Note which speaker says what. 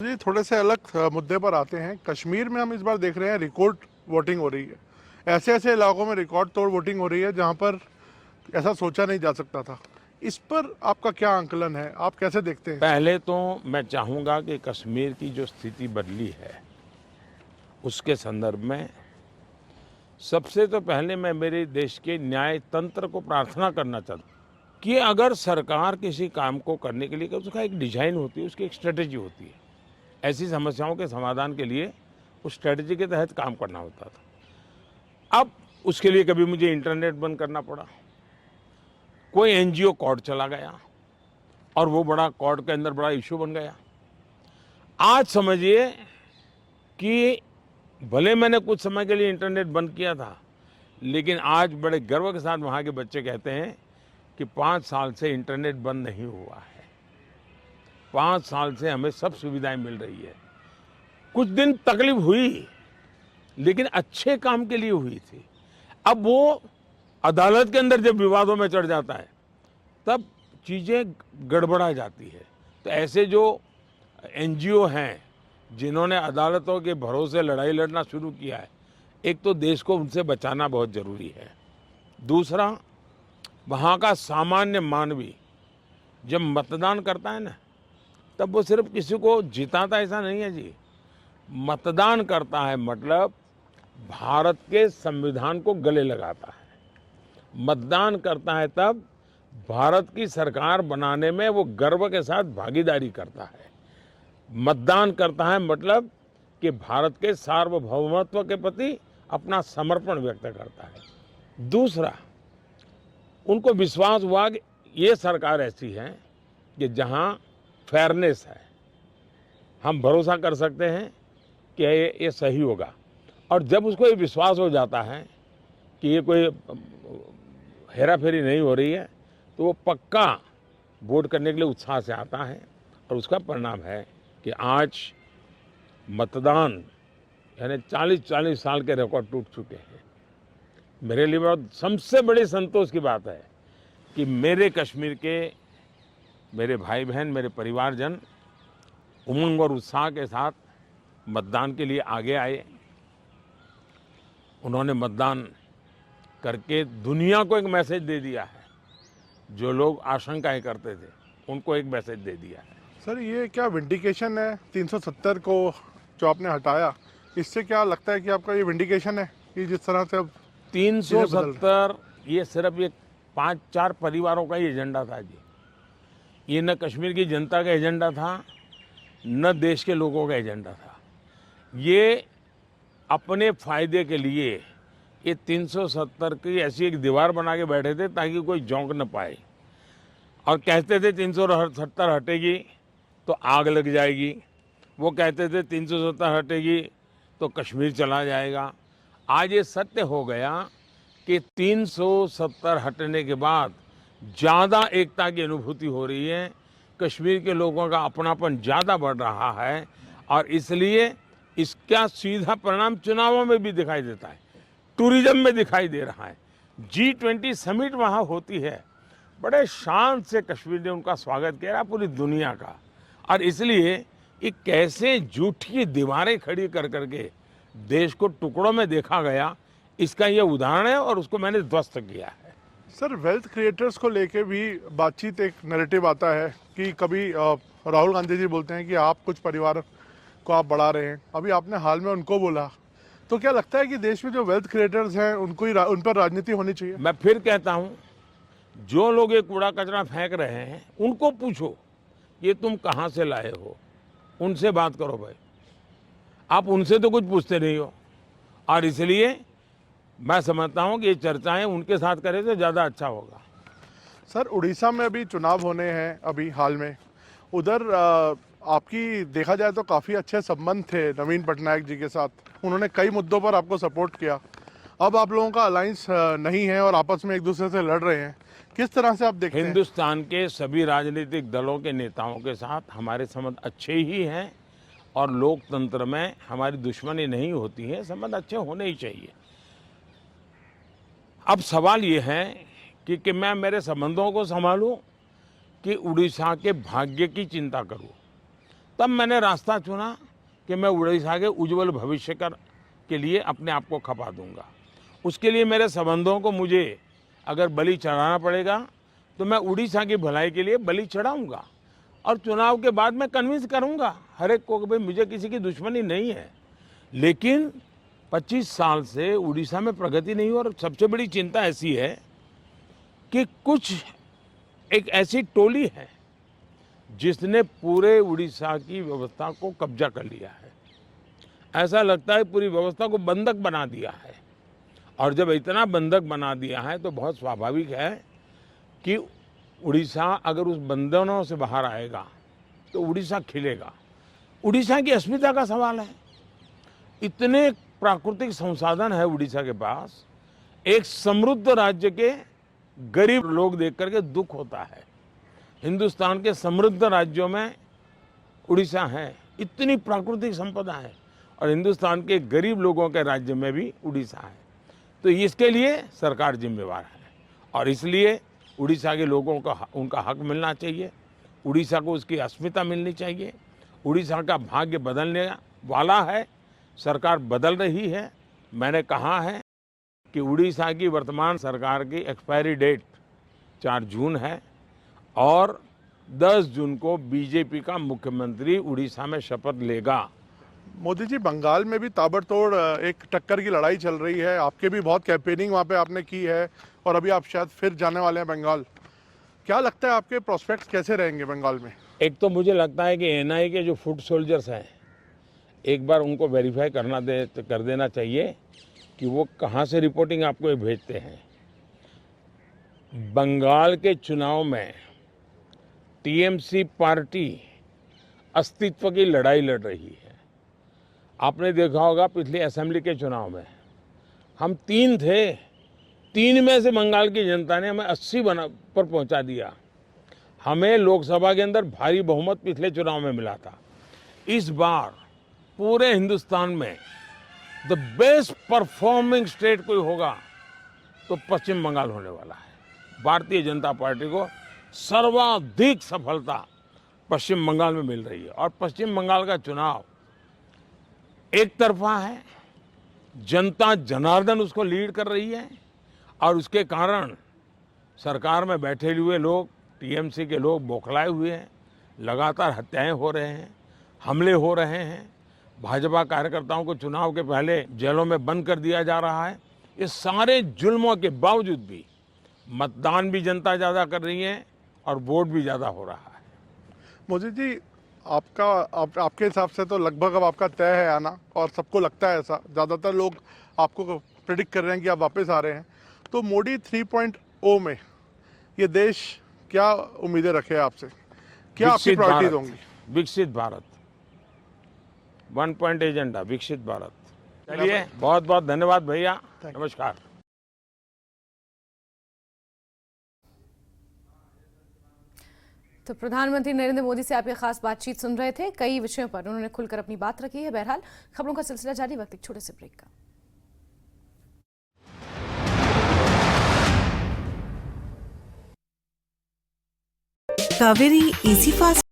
Speaker 1: जी थोड़े से अलग मुद्दे पर आते हैं। कश्मीर में हम इस बार देख रहे हैं रिकॉर्ड वोटिंग हो रही है। ऐसे ऐसे इलाकों में रिकॉर्ड तोड़ वोटिंग हो रही है जहां पर ऐसा सोचा नहीं जा सकता था। इस पर आपका क्या आंकलन है, आप कैसे देखते हैं?
Speaker 2: पहले तो मैं चाहूँगा कि कश्मीर की जो स्थिति बदली है उसके संदर्भ में सबसे तो पहले मैं मेरे देश के न्याय तंत्र को प्रार्थना करना चाहता हूँ कि अगर सरकार किसी काम को करने के लिए उसका एक डिजाइन होती है, उसकी एक स्ट्रेटेजी होती है। ऐसी समस्याओं के समाधान के लिए उस स्ट्रेटेजी के तहत काम करना होता था। अब उसके लिए कभी मुझे इंटरनेट बंद करना पड़ा, कोई एनजीओ कोर्ट चला गया और वो बड़ा कोर्ट के अंदर बड़ा इशू बन गया। आज समझिए कि भले मैंने कुछ समय के लिए इंटरनेट बंद किया था, लेकिन आज बड़े गर्व के साथ वहाँ के बच्चे कहते हैं कि 5 साल से इंटरनेट बंद नहीं हुआ है। 5 साल से हमें सब सुविधाएं मिल रही है। कुछ दिन तकलीफ हुई, लेकिन अच्छे काम के लिए हुई थी। अब वो अदालत के अंदर जब विवादों में चढ़ जाता है, तब चीज़ें गड़बड़ा जाती है। तो ऐसे जो एनजीओ हैं जिन्होंने अदालतों के भरोसे लड़ाई लड़ना शुरू किया है, एक तो देश को उनसे बचाना बहुत ज़रूरी है। दूसरा, वहाँ का सामान्य मानवी जब मतदान करता है ना, तब वो सिर्फ किसी को जिताता ऐसा नहीं है जी। मतदान करता है मतलब भारत के संविधान को गले लगाता है। मतदान करता है तब भारत की सरकार बनाने में वो गर्व के साथ भागीदारी करता है। मतदान करता है मतलब कि भारत के सार्वभौमत्व के प्रति अपना समर्पण व्यक्त करता है। दूसरा, उनको विश्वास हुआ कि ये सरकार ऐसी है कि जहां फेयरनेस है, हम भरोसा कर सकते हैं कि ये सही होगा। और जब उसको ये विश्वास हो जाता है कि ये कोई हेरा फेरी नहीं हो रही है, तो वो पक्का वोट करने के लिए उत्साह से आता है। और उसका परिणाम है कि आज मतदान यानी 40-40 साल के रिकॉर्ड टूट चुके हैं। मेरे लिए बहुत सबसे बड़ी संतोष की बात है कि मेरे कश्मीर के मेरे भाई बहन, मेरे परिवारजन उमंग और उत्साह के साथ मतदान के लिए आगे आए। उन्होंने मतदान करके दुनिया को एक मैसेज दे दिया है। जो लोग आशंकाएं करते थे उनको एक मैसेज दे दिया है।
Speaker 1: सर ये क्या विंडिकेशन है 370 को जो आपने हटाया, इससे क्या लगता है कि आपका ये विंडिकेशन है कि जिस तरह से अब
Speaker 2: 370 ये सिर्फ एक 5-4 परिवारों का ही एजेंडा था जी। ये न कश्मीर की जनता का एजेंडा था, न देश के लोगों का एजेंडा था। ये अपने फायदे के लिए ये 370 की ऐसी एक दीवार बना के बैठे थे ताकि कोई झोंक न पाए। और कहते थे 370 हटेगी तो आग लग जाएगी। वो कहते थे 370 हटेगी तो कश्मीर चला जाएगा। आज ये सत्य हो गया कि 370 हटने के बाद ज़्यादा एकता की अनुभूति हो रही है। कश्मीर के लोगों का अपनापन ज़्यादा बढ़ रहा है और इसलिए इसका सीधा परिणाम चुनावों में भी दिखाई देता है, टूरिज्म में दिखाई दे रहा है। G20 समिट वहाँ होती है, बड़े शान से कश्मीर ने उनका स्वागत किया पूरी दुनिया का। और इसलिए ये कैसे झूठी दीवारें खड़ी कर करके देश को टुकड़ों में देखा गया, इसका ये उदाहरण है और उसको मैंने ध्वस्त किया है।
Speaker 1: सर वेल्थ क्रिएटर्स को लेके भी बातचीत, एक नैरेटिव आता है कि कभी राहुल गांधी जी बोलते हैं कि आप कुछ परिवार को आप बढ़ा रहे हैं, अभी आपने हाल में उनको बोला। तो क्या लगता है कि देश में जो वेल्थ क्रिएटर्स हैं उनको ही उन पर राजनीति होनी चाहिए?
Speaker 2: मैं फिर कहता हूँ, जो लोग ये कूड़ा कचरा फेंक रहे हैं उनको पूछो ये तुम कहाँ से लाए हो, उनसे बात करो भाई। आप उनसे तो कुछ पूछते नहीं हो। और इसलिए मैं समझता हूँ कि ये चर्चाएं उनके साथ करें तो ज़्यादा अच्छा होगा।
Speaker 1: सर उड़ीसा में अभी चुनाव होने हैं अभी हाल में, उधर आपकी देखा जाए तो काफ़ी अच्छे संबंध थे नवीन पटनायक जी के साथ, उन्होंने कई मुद्दों पर आपको सपोर्ट किया। अब आप लोगों का अलायंस नहीं है और आपस में एक दूसरे से लड़ रहे हैं, किस तरह से आप देखते हैं?
Speaker 2: हिंदुस्तान के सभी राजनीतिक दलों के नेताओं के साथ हमारे संबंध अच्छे ही हैं और लोकतंत्र में हमारी दुश्मनी नहीं होती है, संबंध अच्छे होने ही चाहिए। अब सवाल ये है कि मैं मेरे संबंधों को संभालूं कि उड़ीसा के भाग्य की चिंता करूं। तब मैंने रास्ता चुना कि मैं उड़ीसा के उज्जवल भविष्य के लिए अपने आप को खपा दूंगा। उसके लिए मेरे संबंधों को मुझे अगर बलि चढ़ाना पड़ेगा तो मैं उड़ीसा की भलाई के लिए बलि चढ़ाऊंगा और चुनाव के बाद मैं कन्विंस करूंगा हर एक को कि भाई मुझे किसी की दुश्मनी नहीं है, लेकिन 25 साल से उड़ीसा में प्रगति नहीं हुई और सबसे बड़ी चिंता ऐसी है कि कुछ एक ऐसी टोली है जिसने पूरे उड़ीसा की व्यवस्था को कब्जा कर लिया है। ऐसा लगता है पूरी व्यवस्था को बंधक बना दिया है, और जब इतना बंधक बना दिया है तो बहुत स्वाभाविक है कि उड़ीसा अगर उस बंधनों से बाहर आएगा तो उड़ीसा खिलेगा। उड़ीसा की अस्मिता का सवाल है। इतने प्राकृतिक संसाधन है उड़ीसा के पास, एक समृद्ध राज्य के गरीब लोग देख करके दुख होता है। हिंदुस्तान के समृद्ध राज्यों में उड़ीसा है, इतनी प्राकृतिक संपदा है, और हिंदुस्तान के गरीब लोगों के राज्य में भी उड़ीसा है। तो इसके लिए सरकार जिम्मेवार है, और इसलिए उड़ीसा के लोगों को उनका हक मिलना चाहिए, उड़ीसा को उसकी अस्मिता मिलनी चाहिए। उड़ीसा का भाग्य बदलने वाला है, सरकार बदल रही है। मैंने कहा है कि उड़ीसा की वर्तमान सरकार की एक्सपायरी डेट 4 जून है और 10 जून को बीजेपी का मुख्यमंत्री उड़ीसा में शपथ लेगा।
Speaker 1: मोदी जी, बंगाल में भी ताबड़तोड़ एक टक्कर की लड़ाई चल रही है। आपके भी बहुत कैंपेनिंग वहाँ पे आपने की है और अभी आप शायद फिर जाने वाले हैं बंगाल। क्या लगता है आपके प्रोस्पेक्ट्स कैसे रहेंगे बंगाल में?
Speaker 2: एक तो मुझे लगता है कि एनआईए के जो फुट सोल्जर्स हैं, एक बार उनको वेरीफाई कर देना चाहिए कि वो कहाँ से रिपोर्टिंग आपको भेजते हैं। बंगाल के चुनाव में टीएमसी पार्टी अस्तित्व की लड़ाई लड़ रही है। आपने देखा होगा पिछले असेंबली के चुनाव में हम 3 थे, 3 में से बंगाल की जनता ने हमें 80 पर पहुंचा दिया। हमें लोकसभा के अंदर भारी बहुमत पिछले चुनाव में मिला था। इस बार पूरे हिंदुस्तान में द बेस्ट परफॉर्मिंग स्टेट कोई होगा तो पश्चिम बंगाल होने वाला है। भारतीय जनता पार्टी को सर्वाधिक सफलता पश्चिम बंगाल में मिल रही है, और पश्चिम बंगाल का चुनाव एक तरफा है, जनता जनार्दन उसको लीड कर रही है, और उसके कारण सरकार में बैठे हुए लोग, टीएमसी के लोग बौखलाए हुए हैं। लगातार हत्याएं हो रहे हैं, हमले हो रहे हैं, भाजपा कार्यकर्ताओं को चुनाव के पहले जेलों में बंद कर दिया जा रहा है। ये सारे जुल्मों के बावजूद भी मतदान भी जनता ज़्यादा कर रही है और वोट भी ज़्यादा हो रहा है।
Speaker 1: मोदी जी, आपके हिसाब से तो लगभग अब आपका तय है आना, और सबको लगता है ऐसा, ज़्यादातर लोग आपको प्रेडिक्ट कर रहे हैं कि आप वापस आ रहे हैं। तो मोदी 3.0 में ये देश क्या उम्मीदें रखे आपसे? क्या आपकी प्रायोरिटीज होंगी?
Speaker 2: विकसित भारत, 1 पॉइंट एजेंडा, विकसित भारत। चलिए, बहुत बहुत धन्यवाद भैया, नमस्कार।
Speaker 3: तो प्रधानमंत्री नरेंद्र मोदी से आपकी खास बातचीत सुन रहे थे। कई विषयों पर उन्होंने खुलकर अपनी बात रखी है। बहरहाल खबरों का सिलसिला जारी, वक्त एक छोटे से ब्रेक का।
Speaker 4: Kaveri easy fast